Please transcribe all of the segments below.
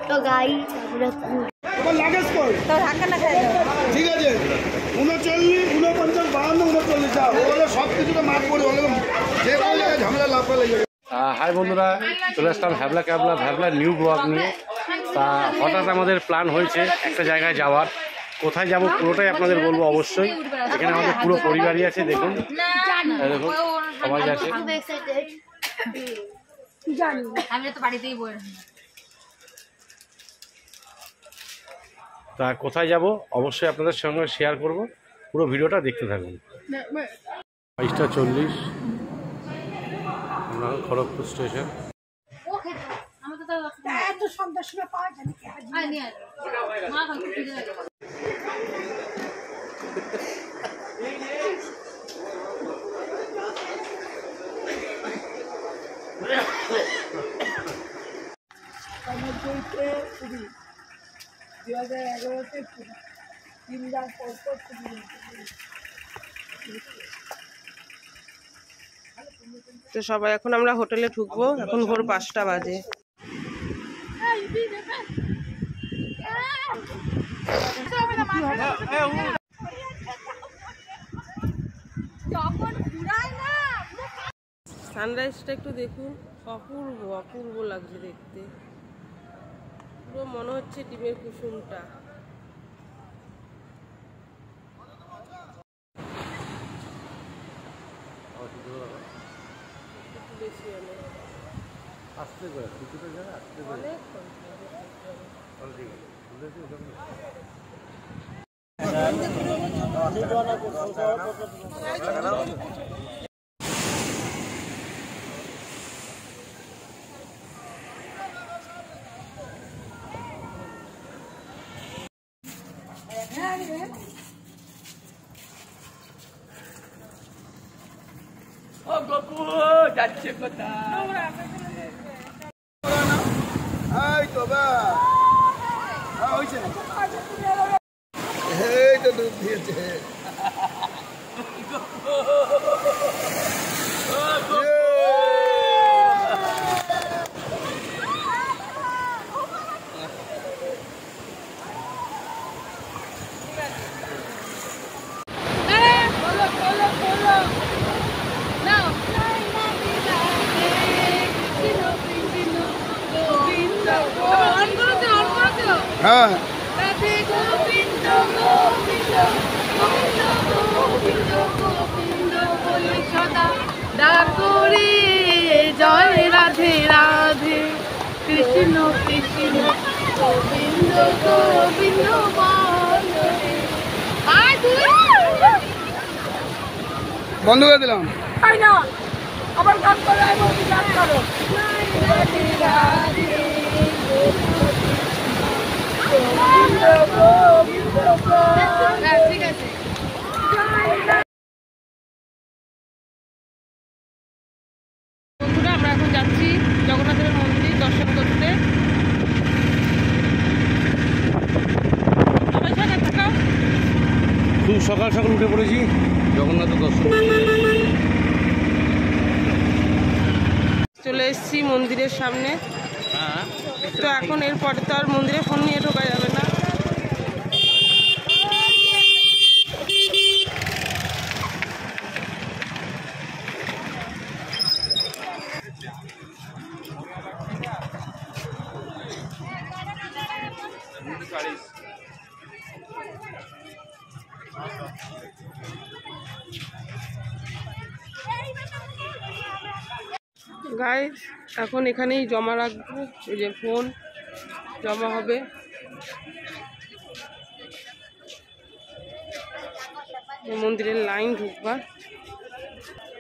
তো guys luggage কই তো ঢাকা না খাই ঠিক আছে 39 49 52 39 ওগুলো সব কিছুতে মার পড়ে হলো যে কোনো জায়গায় ঝামেলা লাভ করে লেগে। হাই বন্ধুরা, চলে আসলাম ভ্যাবলা নিউ ব্লগ নিয়ে। তা হঠাৎ আমাদের প্ল্যান হয়েছে একটা জায়গায় যাওয়ার। কোথায় যাব পুরোটাই আপনাদের বলবো অবশ্যই। এখানে আমাদের পুরো পরিবারই আছে, দেখুন দেখুন সবাই আছে। তা কোথায় যাব অবশ্যই আপনাদের সঙ্গে শেয়ার করব, পুরো ভিডিওটা দেখতে থাকুন। 22:40 আমরা খড়গপুর স্টেশন। তো সবাই এখন আমরা হোটেলে ঢুকবো, এখন ভোর 5টা বাজে। সানরাইজটা একটু দেখুন, অপূর্ব অপূর্ব লাগছে দেখতে, পুরো মনে হচ্ছে ডিমের কুসুমটা। বেশি আসতে করে কিছুটা জায়গা আসতে করে যাচ্ছে কোথায় এই তো বা হইছে এই তো দুধ দিয়েছে। হ্যাঁ জয় রাধে রাধে কৃষ্ণ কৃষ্ণ গোবিন্দ গোবিন্দ বন্ধ করে দিলাম। আবার গান করো, গান করো। ঠিক আছে। বন্ধুরা, আমরা এখন যাচ্ছি জগন্নাথের মন্দির দর্শন করতে। খুব সকাল সকাল উঠে পড়েছি জগন্নাথের দর্শন। চলে এসেছি মন্দিরের সামনে। তো এখন এরপরে তো আর মন্দিরে ফোন নিয়ে ঢোকা যাবে না। গাইস, এখন এখানেই জমা রাখবো, এই যে ফোন জমা হবে। মন্দিরের লাইন ঢুকবার,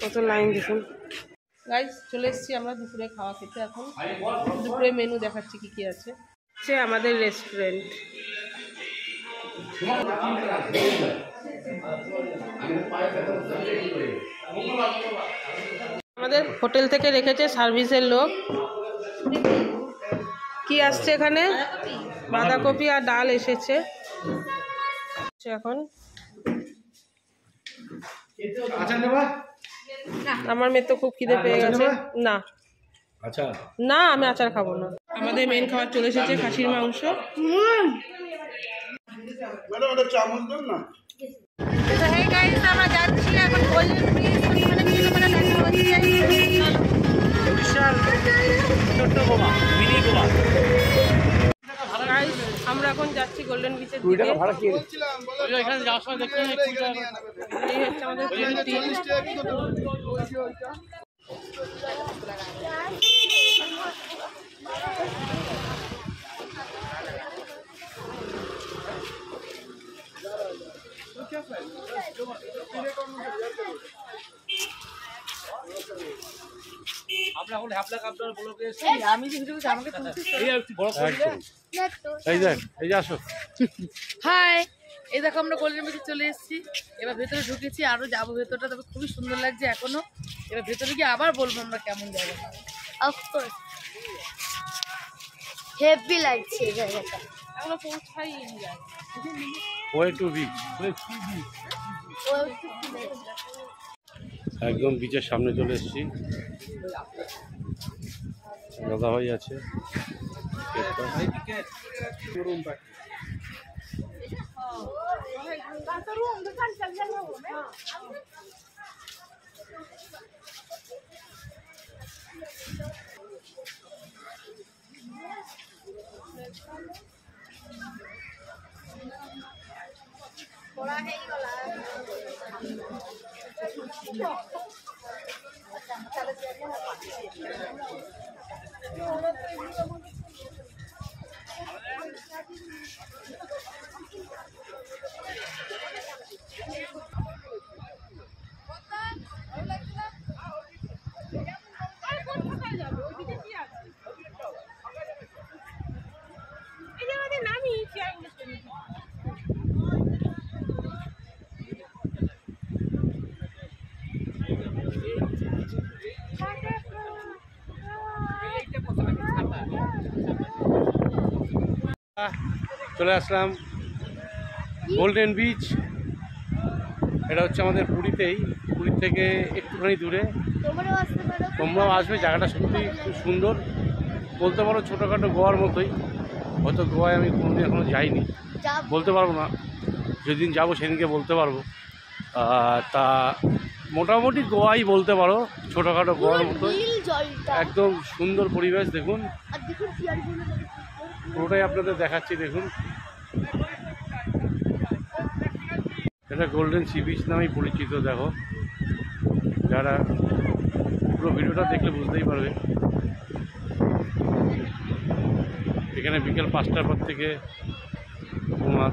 কত লাইন দেখুন। গাইস, চলে এসেছি আমরা দুপুরে খাওয়া খেতে। এখন দুপুরে মেনু দেখাচ্ছি কি কি আছে। হচ্ছে আমাদের রেস্টুরেন্ট। আমাদের হোটেল থেকে রেখেছে সার্ভিসের লোক। কি আসছে এখানে? বাঁধাকপি আর ডাল এসেছে। এখন আমার মেয়ে তো খুব খিদে পেয়ে গেছে। না, আচ্ছা, না আমি আচার খাবো না। আমাদের মেন খাবার চলে এসেছে, খাসির মাংস। ম্যাডাম একটা চামচ দেন না। তো হে গাইস, আমরা যাচ্ছি এখন গোল্ডেন ব্রিজ, ওখানে গিয়ে আমরা দেখা হচ্ছে। উড়িষ্যার ছোট্ট গোয়া, মিনি গোয়া। গাইস আমরা এখন যাচ্ছি গোল্ডেন বিচের 20 দিকে। টাকা ভাড়া কি? বলছিলাম এখানে যাওয়ার সময় দেখতে এই হচ্ছে আমাদের ক্যান্টিন। আমরা এখন হ্যাপলা কাপড় ব্লকে এসেছি। আমি কিন্তু আমাকে এই একটু বড় করে দে। এই দেখ, এই যে আসো। হাই, এই দেখো আমরা গোল্ডেন বিচে চলে এসেছি। এবার ভেতরে ঢুকেছি, আরো যাবো ভেতরটা, তবে খুবই সুন্দর লাগছে এখনো। এবার ভেতরে গিয়ে আবার বলবো আমরা কেমন যাবো। অফকোর্স হেভি লাগছে এই জায়গাটা। আমরা পৌঁছাই যায়। Way to beach. একদম বিচের সামনে চলে এসেছি। দাদা ভাই আছে। চলে আসলাম গোল্ডেন বিচ। এটা হচ্ছে আমাদের পুরীতেই, পুরীর থেকে একটুখানি দূরে। তোমরাও আসতে পারো। তোমরাও আসবে, জায়গাটা সত্যি খুব সুন্দর, বলতে পারো ছোটোখাটো গোয়ার মতোই। হয়তো গোয়ায় আমি কোনোদিন এখনও যাইনি, বলতে পারবো না, যেদিন যাবো সেদিনকে বলতে পারবো। তা মোটামুটি গোয়াই বলতে পারো, ছোটোখাটো গোয়ার মতোই। নীল জলটা একদম সুন্দর পরিবেশ, দেখুন আর দেখুন চেয়ারগুলো। পুরোটাই আপনাদের দেখাচ্ছি, দেখুন। এটা গোল্ডেন সি বিচ নামেই পরিচিত। দেখো, যারা পুরো ভিডিওটা দেখলে বুঝতেই পারবে। এখানে বিকেল 5টার পর থেকে তোমার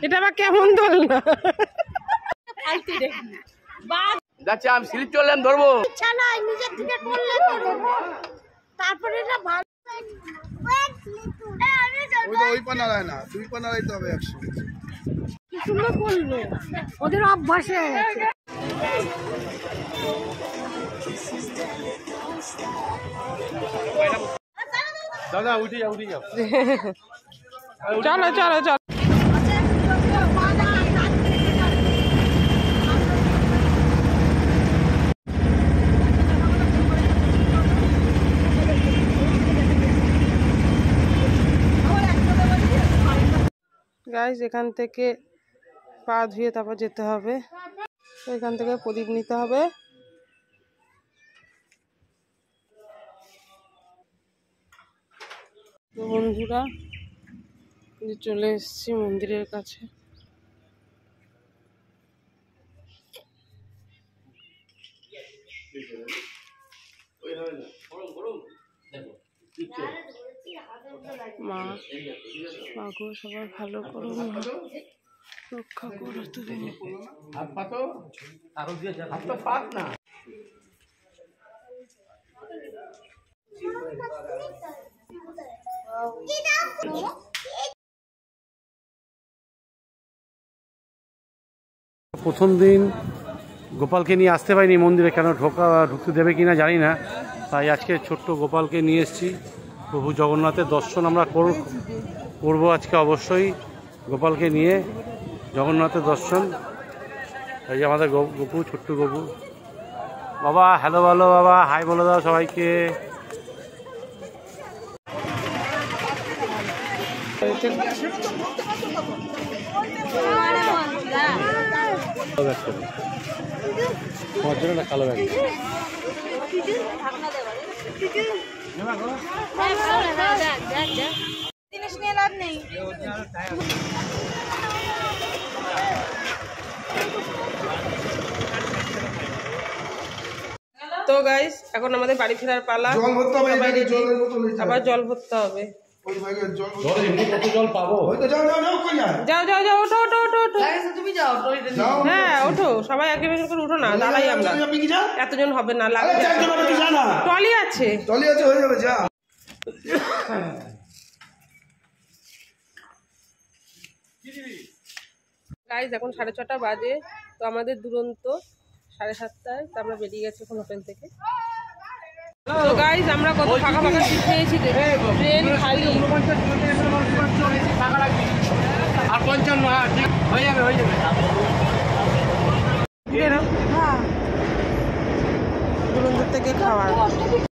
এটা আবার কেমন দোল না? যাচ্ছে, আমি স্লিপ চললাম, ধরবো। ইচ্ছা নাই, নিজের থেকে করলে করবো। তারপরে এটা ভালো ওই পা নাড়ায় না, 2 পা নাড়াইতে হবে একসঙ্গে। কি সুন্দর করলো, ওদের অভ্যাস হয়ে গেছে। দাদা উঠে যাও, উঠে যাও। চলো চলো চলো। গাইস এখান থেকে পা ধুয়ে তারপর যেতে হবে, এখান থেকে প্রদীপ নিতে হবে। তো বন্ধুরা চলে এসেছি মন্দিরের কাছে। মা মাগো সবাই ভালো করো, রক্ষা করো তুমি। প্রথম দিন গোপালকে নিয়ে আসতে পারিনি মন্দিরে, কেন ঢুকতে দেবে কিনা জানি না, তাই আজকে ছোট্ট গোপালকে নিয়ে এসেছি। প্রভু জগন্নাথের দর্শন আমরা করবো আজকে অবশ্যই, গোপালকে নিয়ে জগন্নাথের দর্শন। এই যে আমাদের গপু, ছোট্ট গপু। বাবা হ্যালো বলো, বাবা হাই বলে দাও সবাইকে। কালো ব্যাগ জিনিস নিয়ে লাভ নেই। তো গাইস এখন আমাদের বাড়ি ফেরার পালা। জল ভরতে হবে, সবাই ready। জলের বোতল নিতে হবে। আবার জল ভরতে হবে। ওই ব্যাগে জল জল পাবো? ওই তো যাও যাও যাও, কই যায়? যাও যাও যাও, ওঠো ওঠো ওঠো ওঠো। তুমি যাও টয়লেটে নিয়ে। যাও। হ্যাঁ ওঠো, সবাই একে বেশি করে উঠো না, দাঁড়াই আমরা। আপনি কি যা? এতজন হবে না, আরে লাগবে। চারজন হবে, তুই যা না। টলি আছে। টলি আছে, হয়ে যাবে, যা। গাইজ এখন 6:30 বাজে। তো আমাদের দুরন্ত 7:30টায়, তো আমরা বেরিয়ে গেছি এখন হোটেল থেকে। তো গাইজ আমরা কত ফাঁকা ফাঁকা সিট পেয়েছি, ট্রেন খালি। আর 55, হ্যাঁ ঠিক হয়ে যাবে হয়ে যাবে। দুরন্ত থেকে খাওয়ার